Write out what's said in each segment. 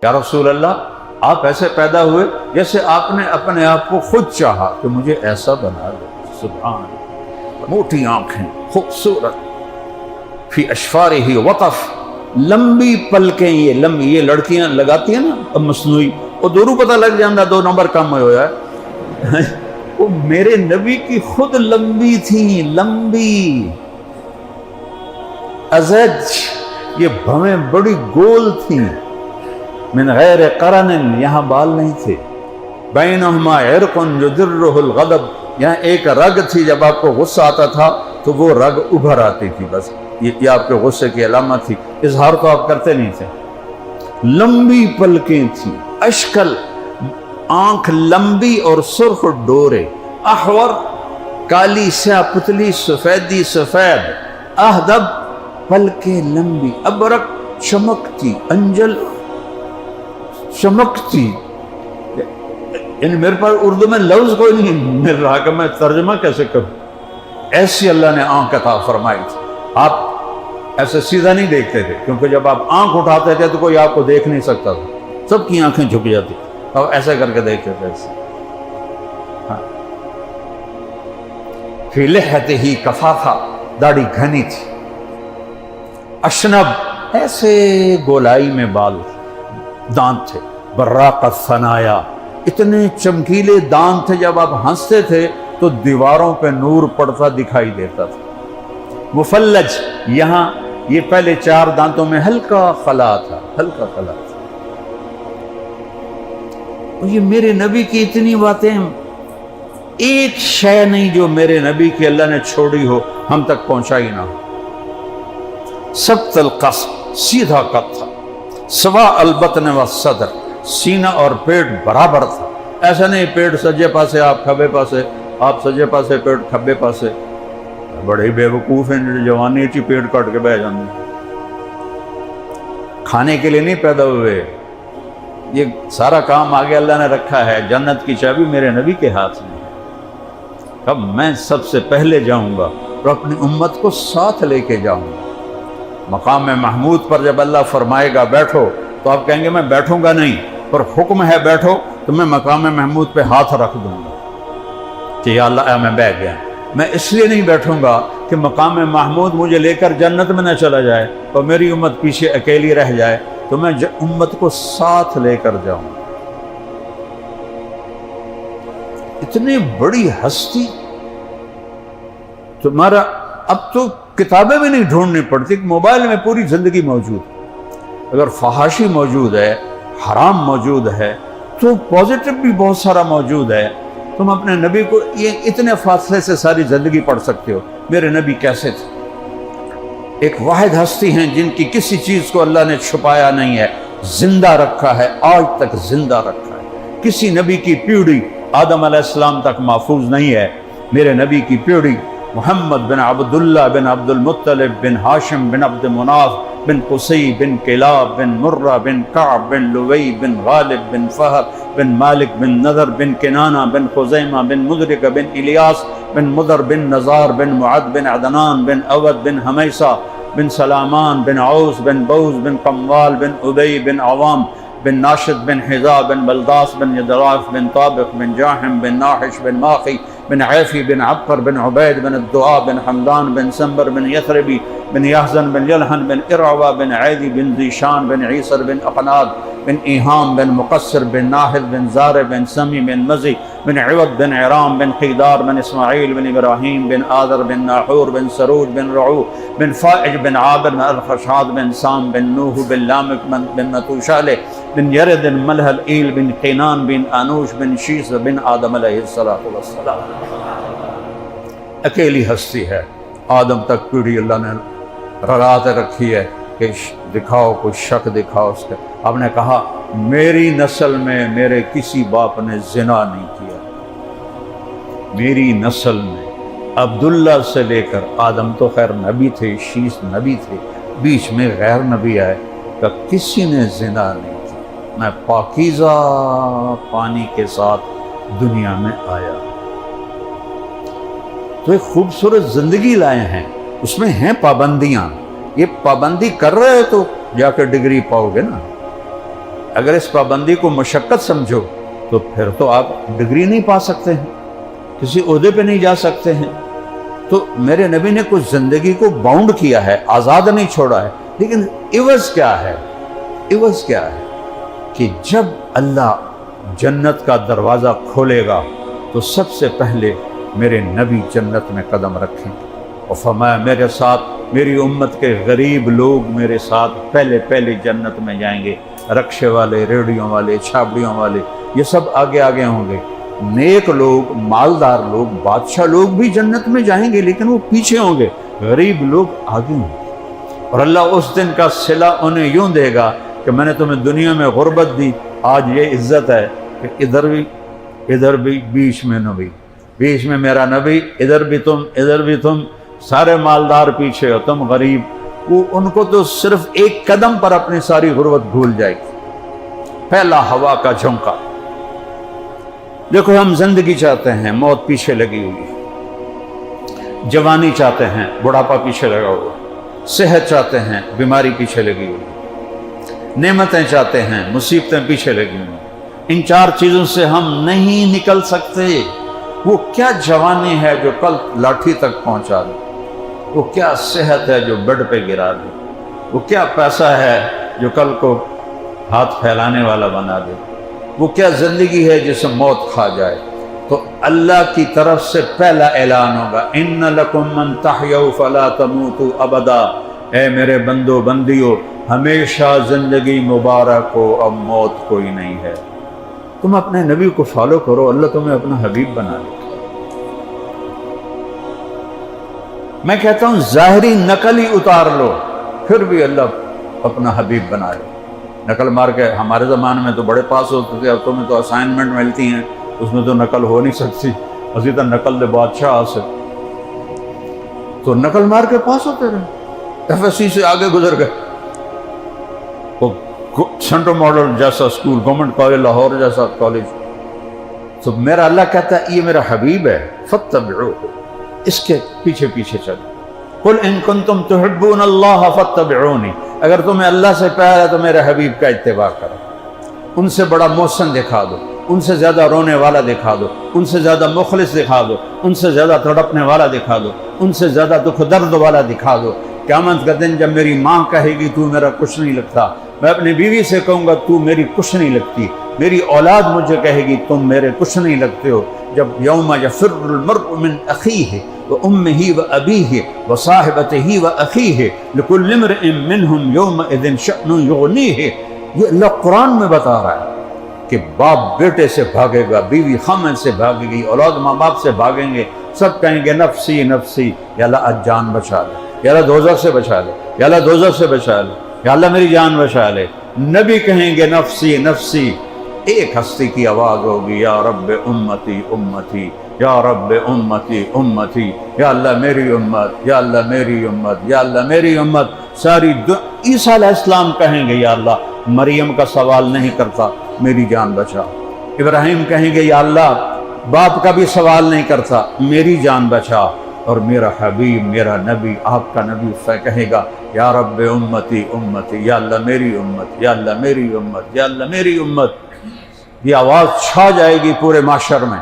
یا رسول اللہ آپ ایسے پیدا ہوئے جیسے آپ نے اپنے آپ کو خود چاہا کہ مجھے ایسا بنا دو. سبحان اللہ. موٹی آنکھیں، خوبصورت، فی اشفارہ وقف، لمبی پلکیں. یہ لڑکیاں لگاتی ہیں نا اب مصنوعی، وہ دورو پتہ لگ جانا 2 نمبر کم ہوا ہے. وہ میرے نبی کی خود لمبی تھی، لمبی ازج، یہ بھویں بڑی گول تھیں. من غیر قرن، یہاں بال نہیں تھے. بینہما عرق یدرہ الغضب، یہاں ایک رگ تھی، جب آپ کو غصہ آتا تھا تو وہ رگ ابھر آتی تھی. بس یہ آپ کے غصے کی علامت تھی. اظہار تو آپ کرتے نہیں تھے. لمبی پلکیں تھیں، اشکل، آنکھ لمبی اور سرخ ڈورے، احور کالی سیاہ پتلی، سفیدی سفید، اہدب پلکیں لمبی، ابرق چمکتی، انجل چمکتی. یعنی میرے پاس اردو میں لفظ کوئی نہیں مل رہا کہ میں ترجمہ کیسے کروں. ایسی اللہ نے آنکھ عطا فرمائی تھی. آپ ایسے سیدھا نہیں دیکھتے تھے، کیونکہ جب آپ آنکھ اٹھاتے تھے تو کوئی آپ کو دیکھ نہیں سکتا تھا، سب کی آنکھیں جھک جاتی. اب ایسے کر کے دیکھتے تھے ایسے. فی لحیتہ کفافہ، داڑھی گھنی تھی. اشنب، ایسے گولائی میں بال، دانت تھے. براق الثنایا، اتنے چمکیلے دانت تھے جب آپ ہنستے تھے تو دیواروں پہ نور پڑتا دکھائی دیتا تھا. مفلج، یہاں یہ پہلے 4 دانتوں میں ہلکا خلا تھا، ہلکا خلا تھا. یہ میرے نبی کی اتنی باتیں، ایک شے نہیں جو میرے نبی کی اللہ نے چھوڑی ہو ہم تک پہنچائی نہ ہو. سبت القصب، سیدھا قد تھا. سوا البطن والصدر، سینہ اور پیٹ برابر تھا. ایسا نہیں پیٹ سجے پاسے آپ کھبے پاسے، آپ سجے پاسے پیٹ کھبے پاسے. بڑے بے وقوف ہیں جو جوانی چی پیٹ کٹ کے بہ جانے. کھانے کے لیے نہیں پیدا ہوئے، یہ سارا کام آگے اللہ نے رکھا ہے. جنت کی چابی میرے نبی کے ہاتھ میں ہے. اب میں سب سے پہلے جاؤں گا اور اپنی امت کو ساتھ لے کے جاؤں گا. مقام محمود پر جب اللہ فرمائے گا بیٹھو تو آپ کہیں گے میں بیٹھوں گا نہیں، پر حکم ہے بیٹھو تو میں مقام محمود پہ ہاتھ رکھ دوں گا کہ یا اللہ میں بیٹھ گیا. میں اس لیے نہیں بیٹھوں گا کہ مقام محمود مجھے لے کر جنت میں نہ چلا جائے اور میری امت پیچھے اکیلی رہ جائے، تو میں امت کو ساتھ لے کر جاؤں گا. اتنی بڑی ہستی تمہارا، اب تو کتابیں بھی نہیں ڈھونڈنی پڑتی، موبائل میں پوری زندگی موجود. اگر فحاشی موجود ہے، حرام موجود ہے، تو پازیٹو بھی بہت سارا موجود ہے. تم اپنے نبی کو یہ اتنے فاصلے سے ساری زندگی پڑھ سکتے ہو. میرے نبی کیسے تھے؟ ایک واحد ہستی ہیں جن کی کسی چیز کو اللہ نے چھپایا نہیں ہے، زندہ رکھا ہے، آج تک زندہ رکھا ہے. کسی نبی کی پیڑھی آدم علیہ السلام تک محفوظ نہیں ہے. میرے نبی کی پیڑھی محمد بن عبداللہ بن عبد المطلب بن ہاشم بن عبد مناف بن قصی بن کلاب بن مرہ بن کعب بن لوی بن غالب بن فہر بن مالک بن نذر بن کنانہ بن خزیمہ بن مدرک بن الیاس بن مدر بن نزار بن معد بن عدنان بن اود بن حمیسہ بن سلامان بن عوس بن بوز بن قموال بن ابی بن عوام بن ناشد بن حذا بن بلداس بن یدراف بن طابق بن جاحم بن ناحش بن ماخی بن عیفی بن عبقر بن عبید بن الدعاء بن حمدان بن سنبر بن یثربی بن یحزن بن یلحن بن ارعوہ بن عیدی بن ذیشان بن عیسر بن اقناد بن ایہام بن مقصر بن ناہد بن زار بن سمی بن مزی بن عوض بن عرام بن قیدار بن اسماعیل بن ابراہیم بن آذر بن ناحور بن سروج بن رعو بن فائج بن عابر بن الخشاد بن سام بن نوح بن لامک بن متوشالہ بن یرد بن ملح الایل بن قینان بن انوش بن شیس بن آدم علیہ السلام. اکیلی ہستی ہے. آدم تک پیڑھی اللہ نے رات رکھی ہے کہ دکھاؤ کوئی شک دکھاؤ اس کا. آپ نے کہا میری نسل میں میرے کسی باپ نے زنا نہیں کیا. میری نسل میں عبداللہ سے لے کر آدم تو خیر نبی تھے، شیس نبی تھے، بیچ میں غیر نبی آئے کہ کسی نے زنا نہیں کیا. میں پاکیزہ پانی کے ساتھ دنیا میں آیا. تو ایک خوبصورت زندگی لائے ہیں، اس میں ہیں پابندیاں. یہ پابندی کر رہے ہو تو جا کے ڈگری پاؤ گے نا. اگر اس پابندی کو مشقت سمجھو تو پھر تو آپ ڈگری نہیں پا سکتے ہیں، کسی عہدے پہ نہیں جا سکتے ہیں۔ تو میرے نبی نے کچھ زندگی کو باؤنڈ کیا ہے، آزاد نہیں چھوڑا ہے، لیکن عوض کیا ہے؟ عوض کیا ہے کہ جب اللہ جنت کا دروازہ کھولے گا تو سب سے پہلے میرے نبی جنت میں قدم رکھیں گے، اور فرمایا میرے ساتھ میری امت کے غریب لوگ میرے ساتھ پہلے جنت میں جائیں گے، رکشے والے، ریڑھیوں والے، چھابڑیوں والے، یہ سب آگے آگے ہوں گے۔ نیک لوگ، مالدار لوگ، بادشاہ لوگ بھی جنت میں جائیں گے لیکن وہ پیچھے ہوں گے، غریب لوگ آگے ہوں گے۔ اور اللہ اس دن کا صلہ انہیں یوں دے گا کہ میں نے تمہیں دنیا میں غربت دی، آج یہ عزت ہے کہ ادھر بھی بیچ میں نبی، بیچ میں میرا نبی، ادھر بھی تم، سارے مالدار پیچھے ہو، تم غریب۔ وہ ان کو تو صرف ایک قدم پر اپنی ساری غربت بھول جائے گی۔ پہلا ہوا کا جھونکا۔ دیکھو ہم زندگی چاہتے ہیں، موت پیچھے لگی ہوئی ہے، جوانی چاہتے ہیں، بڑھاپا پیچھے لگا ہوا، صحت چاہتے ہیں، بیماری پیچھے لگی ہوئی، نعمتیں چاہتے ہیں، مصیبتیں پیچھے لگی ہوئی۔ ان چار چیزوں سے ہم نہیں نکل سکتے۔ وہ کیا جوانی ہے جو کل لاٹھی تک پہنچا دے، وہ کیا صحت ہے جو بیڈ پہ گرا دے، وہ کیا پیسہ ہے جو کل کو ہاتھ پھیلانے والا بنا دے، وہ کیا زندگی ہے جسے موت کھا جائے۔ تو اللہ کی طرف سے پہلا اعلان ہوگا، ان لکم من تحیوا فلا تموتوا ابدا، اے میرے بندو بندیو ہمیشہ زندگی مبارک ہو، اب موت کوئی نہیں ہے۔ تم اپنے نبی کو فالو کرو، اللہ تمہیں اپنا حبیب بنا لے۔ میں کہتا ہوں ظاہری نقل ہی اتار لو، پھر بھی اللہ اپنا حبیب بنا لے۔ نقل مار کے ہمارے زمانے میں تو بڑے پاس ہوتے تھے، اب تمہیں تو اسائنمنٹ ملتی ہیں، اس میں تو نقل ہو نہیں سکتی، اسی طرح نقل دے بادشاہ سے تو نقل مار کے پاس ہوتے رہے، ایف ایس سی سے آگے گزر گئے۔ وہ سینٹرل ماڈل جیسا اسکول، گورنمنٹ کالج لاہور جیسا کالج، تو میرا اللہ کہتا ہے یہ میرا حبیب ہے، فاتبعوہ، اس کے پیچھے پیچھے چلو۔ قل ان کنتم تحبون اللہ فاتبعونی، اگر تمہیں اللہ سے پیار ہے تو میرے حبیب کا اتباع کرو۔ ان سے بڑا محسن دکھا دو، ان سے زیادہ رونے والا دکھا دو، ان سے زیادہ مخلص دکھا دو، ان سے زیادہ تڑپنے والا دکھا دو، ان سے زیادہ دکھ درد والا دکھا دو۔ قیامت کا دن جب میری ماں کہے گی تو میرا کچھ نہیں لگتا، میں اپنی بیوی سے کہوں گا تو میری کچھ نہیں لگتی، میری اولاد مجھے کہے گی تم میرے کچھ نہیں لگتے ہو۔ جب یوم یفر المرء من اخیہ وامہ وابیہ وصاحبتہ واخیہ لکل امرئ منہم یومئذ شأن یغنیہ، یہ اللہ قرآن میں بتا رہا ہے کہ باپ بیٹے سے بھاگے گا، بیوی خامن سے بھاگے گی، اولاد ماں باپ سے بھاگیں گے، سب کہیں گے نفسی نفسی، یا اللہ آج جان بچا لے، یا اللہ دوزخ سے بچا لے، یا اللہ دوزخ سے بچا لے، یا اللہ میری جان بچا لے۔ نبی کہیں گے نفسی نفسی، ایک ہستی کی آواز ہوگی یا رب امتی امتی، یا رب امتی امتی، یا اللہ میری امت، یا اللہ میری امت، یا اللہ میری امت۔ ساری عیسیٰ علیہ السلام کہیں گے یا اللہ مریم کا سوال نہیں کرتا، میری جان بچا۔ ابراہیم کہیں گے یا اللہ باپ کا بھی سوال نہیں کرتا، میری جان بچا۔ اور میرا حبیب، میرا نبی، آپ کا نبی کہے گا یا رب امتی امتی، یا اللہ میری امت، یا اللہ میری امت، یا اللہ میری امت۔ یہ آواز چھا جائے گی پورے معاشر میں،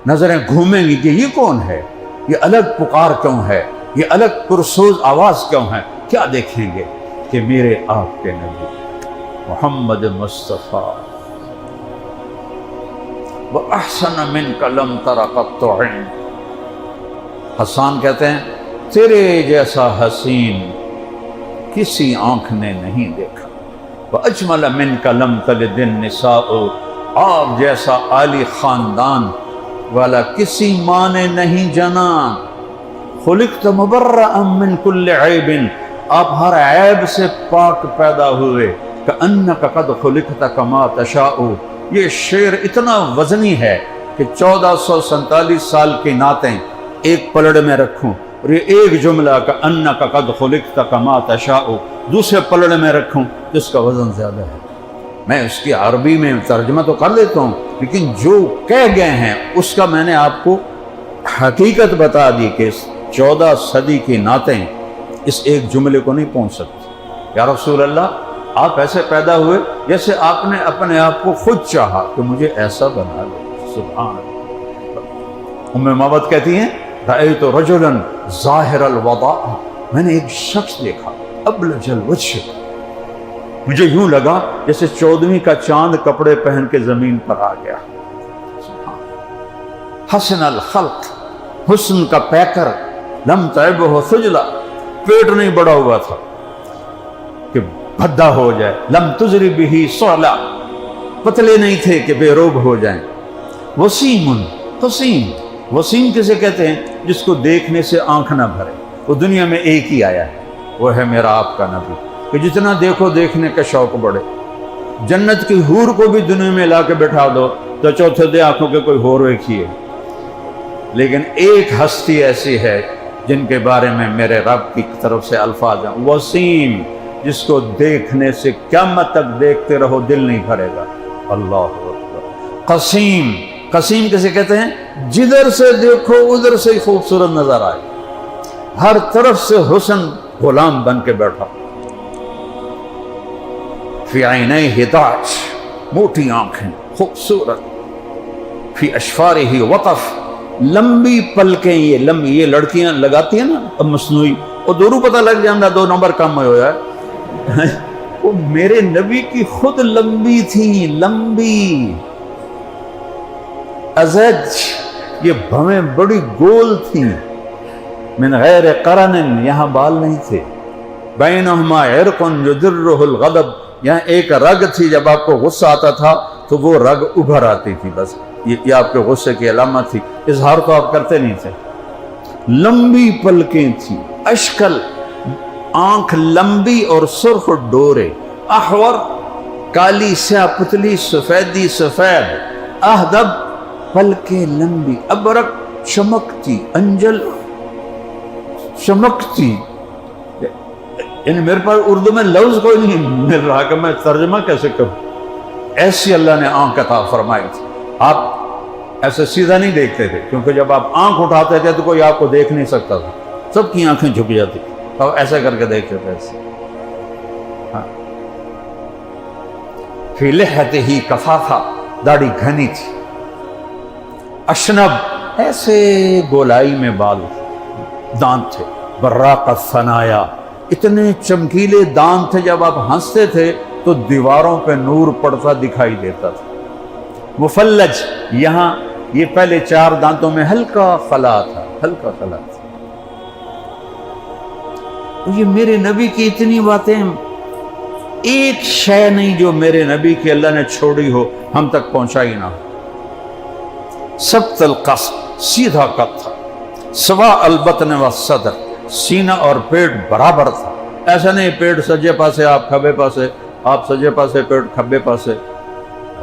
نظریں گھومیں گی کہ یہ کون ہے، یہ الگ پکار کیوں ہے، یہ الگ پرسوز آواز کیوں ہے؟ کیا دیکھیں گے کہ میرے آپ کے نبی محمد مصطفیٰ وَأَحْسَنَ مِنْكَ لَمْ تَرَ قَطُّ عَيْنٌ۔ حسان کہتے ہیں تیرے جیسا حسین کسی آنکھ نے نہیں دیکھا، وَأَجْمَلَ مِنْكَ لَمْ تَلِدِ النِّسَاءُ، آپ جیسا عالی خاندان والا کسی ماں نے نہیں جنا، خلقت مبرأ من کل عیب، آپ ہر عیب سے پاک پیدا ہوئے، کأنک قد خلقت کما تشاء۔ یہ شعر اتنا وزنی ہے کہ 1447 سال کی نعتیں ایک پلڑ میں رکھوں، اور یہ ایک جملہ کأنک قد خلقت کما تشاء دوسرے پلڑ میں رکھوں، جس کا وزن زیادہ ہے۔ میں اس کی عربی میں ترجمہ تو کر لیتا ہوں، لیکن جو کہہ گئے ہیں اس کا میں نے آپ کو حقیقت بتا دی کہ 14 صدی کی نعتیں اس ایک جملے کو نہیں پہنچ سکتی۔ یا رسول اللہ آپ ایسے پیدا ہوئے جیسے آپ نے اپنے آپ کو خود چاہا کہ مجھے ایسا بنا لو. سبحان اللہ. ام معبد کہتی ہیں رأیت رجلا ظاہر الوضاء، میں نے ایک شخص دیکھا ابلج الوجہ، مجھے یوں لگا جیسے 14ویں کا چاند کپڑے پہن کے زمین پر آ گیا. حسن الخلق، حسن کا پیکر، لم تعبہ سجلا، پیٹ نہیں بڑا ہوا تھا کہ بھدا ہو جائے، لم تزری بہ صعلا، پتلے نہیں تھے کہ بے روب ہو جائیں. وسیم قسیم، وسیم کسے کہتے ہیں؟ جس کو دیکھنے سے آنکھ نہ بھرے. وہ دنیا میں ایک ہی آیا ہے، وہ ہے میرا آپ کا نبی، کہ جتنا دیکھو دیکھنے کا شوق بڑھے. جنت کی حور کو بھی دنیا میں لا کے بٹھا دو تو چوتھے دے آنکھوں کے کوئی حور ایک ہی ہے. لیکن ایک ہستی ایسی ہے جن کے بارے میں میرے رب کی طرف سے الفاظ ہیں، وسیم، جس کو دیکھنے سے قیامت تک دیکھتے رہو دل نہیں بھرے گا. اللہ اکبر. قسیم، قسیم کسے کہتے ہیں؟ جدھر سے دیکھو ادھر سے خوبصورت نظر آئے، ہر طرف سے حسن غلام بن کے بیٹھا. فی عینیہ ہداج، موٹی آنکھیں، خوبصورت. فی اشفارہ وطف، لمبی پلکیں. یہ لڑکیاں لگاتی ہیں نا اب مصنوعی، وہ دورو پتہ لگ جانا 2 نمبر کم ہوا ہے. وہ میرے نبی کی خود لمبی تھی، لمبی. ازج، یہ بھویں بڑی گول تھیں. من غیر قرن، یہاں بال نہیں تھے. بینہما عرق یدرہ الغضب، یہاں ایک رگ تھی، جب آپ کو غصہ آتا تھا تو وہ رگ ابھر آتی تھی. بس یہ آپ کے غصے کی علامت تھی، اظہار تو آپ کرتے نہیں تھے. لمبی پلکیں تھیں، اشکل، آنکھ لمبی اور سرخ ڈورے. احور، کالی سیاہ پتلی، سفیدی سفید. اہدب، پلکیں لمبی. ابرق، چمکتی. انجل، چمکتی. یعنی میرے پاس اردو میں لفظ کوئی نہیں مل رہا کہ میں ترجمہ کیسے کروں. ایسی اللہ نے آنکھ عطا فرمائی تھی. آپ ایسے سیدھا نہیں دیکھتے تھے، کیونکہ جب آپ آنکھ اٹھاتے تھے تو کوئی آپ کو دیکھ نہیں سکتا تھا، سب کی آنکھیں جھک جاتی. اب ایسا کر کے دیکھتے تھے ایسے. ہاں. فی لحیتہ کفافہ، داڑھی گھنی تھی. اشنب، ایسے گولائی میں بال، دانت تھے. براق الثنایا، اتنے چمکیلے دانت تھے جب آپ ہنستے تھے تو دیواروں پہ نور پڑتا دکھائی دیتا تھا. مفلج، یہاں یہ پہلے 4 دانتوں میں ہلکا خلا تھا، ہلکا خلا تھا. یہ میرے نبی کی اتنی باتیں، ایک شے نہیں جو میرے نبی کی اللہ نے چھوڑی ہو ہم تک پہنچائی نہ ہو. سبت القصد، سیدھا قد تھا. سوا البطن والصدر، سینہ اور پیٹ برابر تھا. ایسا نہیں پیٹ سجے پاسے آپ کھبے پاسے، آپ سجے پاسے پیٹ کھبے پاسے.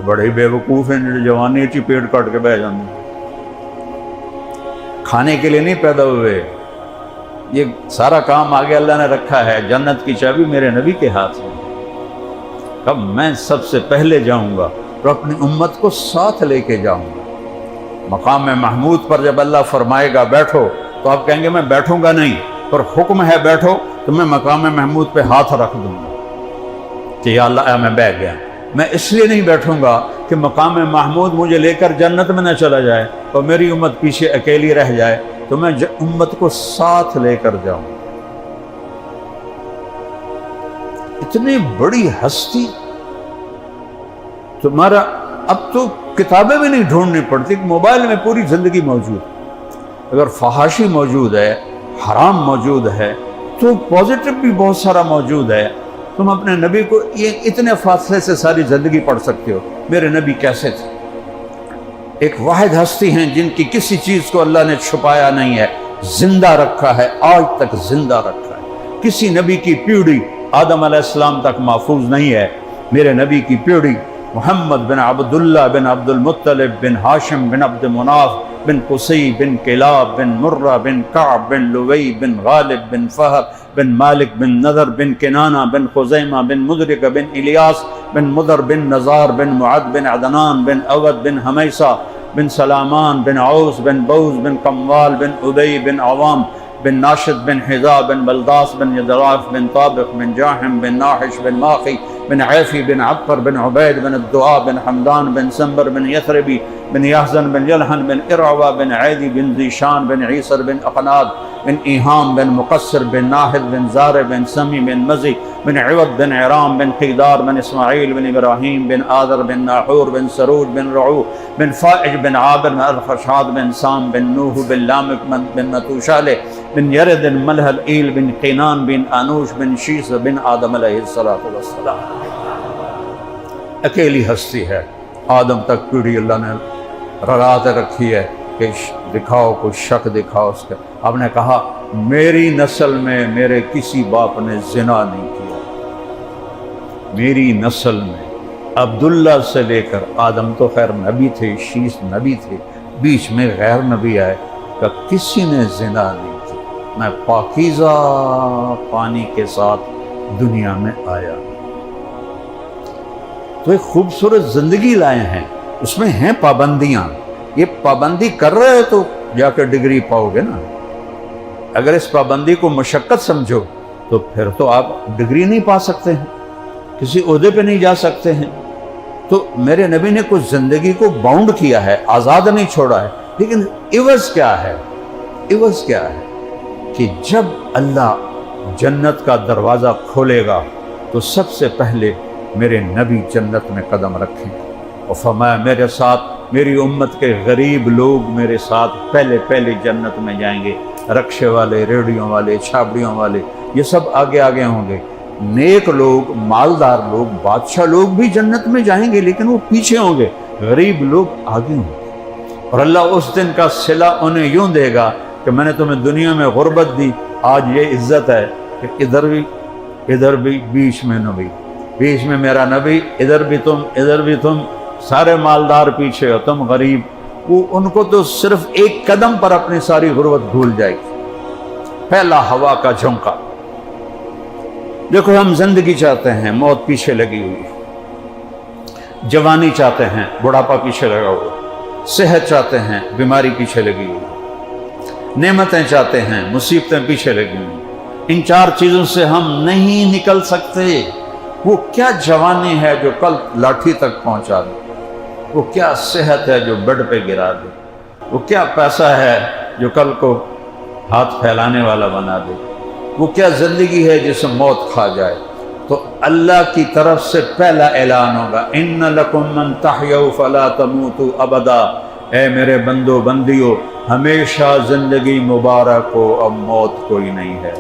بڑے بے وقوف ہیں جو جوانی چی پیٹ کاٹ کے بہ جانے. کھانے کے لیے نہیں پیدا ہوئے، یہ سارا کام آگے اللہ نے رکھا ہے. جنت کی چابی میرے نبی کے ہاتھ میں. کب میں سب سے پہلے جاؤں گا تو اپنی امت کو ساتھ لے کے جاؤں گا. مقام محمود پر جب اللہ فرمائے گا بیٹھو تو آپ کہیں گے میں بیٹھوں گا نہیں، پر حکم ہے بیٹھو تو میں مقام محمود پہ ہاتھ رکھ دوں گا کہ یا اللہ میں بیٹھ گیا. میں اس لیے نہیں بیٹھوں گا کہ مقام محمود مجھے لے کر جنت میں نہ چلا جائے اور میری امت پیچھے اکیلی رہ جائے، تو میں امت کو ساتھ لے کر جاؤں. اتنی بڑی ہستی تمہارا، اب تو کتابیں بھی نہیں ڈھونڈنی پڑتی، موبائل میں پوری زندگی موجود. اگر فحاشی موجود ہے، حرام موجود ہے، تو پازیٹو بھی بہت سارا موجود ہے. تم اپنے نبی کو یہ اتنے فاصلے سے ساری زندگی پڑھ سکتے ہو. میرے نبی کیسے تھے؟ ایک واحد ہستی ہیں جن کی کسی چیز کو اللہ نے چھپایا نہیں ہے، زندہ رکھا ہے، آج تک زندہ رکھا ہے. کسی نبی کی پیڑھی آدم علیہ السلام تک محفوظ نہیں ہے. میرے نبی کی پیڑھی محمد بن عبداللہ بن عبد المطلب بن ہاشم بن عبد مناف بن قصی بن کلاب بن مرہ بن کعب بن لوی بن غالب بن فہر بن مالک بن نذر بن کنانہ بن خزیمہ بن مدرک بن الیاس بن مدر بن نزار بن معد بن عدنان بن اود بن حمیسہ بن سلامان بن عوس بن بوز بن قموال بن ابی بن عوام بن ناشد بن حذا بن بلداس بن یدراف بن طابق بن جاحم بن ناحش بن ماخی بن عیفی بن عبقر بن عبید بن الدعاء بن حمدان بن سنبر بن یثربی بن یحزن بن یلحن بن ارعوا بن عیدی بن ذیشان بن عیسر بن اقناد بن ایہام بن مقصر بن ناحد بن زار بن سمی بن مزی بن عوض بن عرام بن قیدار بن اسماعیل بن ابراہیم بن آذر بن ناحور بن سروج بن رعو بن فائج بن عابر بن الخشاد بن سام بن نوح بن لامک بن متوشالہ بن یرد بن ملحل ایل بن قینان بن آنوش بن شیس بن آدم علیہ السلام۔ اکیلی ہستی ہے، آدم تک پیڑھی اللہ نے رگات رکھی ہے کہ دکھاؤ کوئی شک دکھاؤ اس کا۔ آپ نے کہا میری نسل میں میرے کسی باپ نے زنا نہیں کیا، میری نسل میں عبداللہ سے لے کر آدم تو خیر نبی تھے، شیس نبی تھے، بیچ میں غیر نبی آئے کہ کسی نے زنا نہیں کی، میں پاکیزہ پانی کے ساتھ دنیا میں آیا۔ تو ایک خوبصورت زندگی لائے ہیں، اس میں ہیں پابندیاں، یہ پابندی کر رہے تو جا کے ڈگری پاؤ گے نا، اگر اس پابندی کو مشقت سمجھو تو پھر تو آپ ڈگری نہیں پا سکتے ہیں، کسی عہدے پہ نہیں جا سکتے ہیں۔ تو میرے نبی نے کچھ زندگی کو باؤنڈ کیا ہے، آزاد نہیں چھوڑا ہے، لیکن عوض کیا ہے؟ عوض کیا ہے کہ جب اللہ جنت کا دروازہ کھولے گا تو سب سے پہلے میرے نبی جنت میں قدم رکھیں، اور فرمایا میرے ساتھ میری امت کے غریب لوگ میرے ساتھ پہلے جنت میں جائیں گے، رکشے والے، ریڑھیوں والے، چھابڑیوں والے، یہ سب آگے آگے ہوں گے، نیک لوگ، مالدار لوگ، بادشاہ لوگ بھی جنت میں جائیں گے لیکن وہ پیچھے ہوں گے، غریب لوگ آگے ہوں گے۔ اور اللہ اس دن کا صلہ انہیں یوں دے گا کہ میں نے تمہیں دنیا میں غربت دی، آج یہ عزت ہے کہ ادھر بھی بیچ میں نبی، بیچ میں میرا نبی، ادھر بھی تم سارے مالدار پیچھے ہو، تم غریب۔ وہ ان کو تو صرف ایک قدم پر اپنی ساری غربت بھول جائے گی۔ پہلا ہوا کا جھونکا۔ دیکھو ہم زندگی چاہتے ہیں، موت پیچھے لگی ہوئی، جوانی چاہتے ہیں، بڑھاپا پیچھے لگا ہوا، صحت چاہتے ہیں، بیماری پیچھے لگی ہوئی، نعمتیں چاہتے ہیں، مصیبتیں پیچھے لگی ہوئی۔ ان چار چیزوں سے ہم نہیں نکل سکتے۔ وہ کیا جوانی ہے جو کل لاٹھی تک پہنچا دے، وہ کیا صحت ہے جو بیڈ پہ گرا دے، وہ کیا پیسہ ہے جو کل کو ہاتھ پھیلانے والا بنا دے، وہ کیا زندگی ہے جسے موت کھا جائے۔ تو اللہ کی طرف سے پہلا اعلان ہوگا، ان لکم من تحیوا فلا تموتوا ابدا، اے میرے بندو بندیو ہمیشہ زندگی مبارک ہو، اب موت کوئی نہیں ہے۔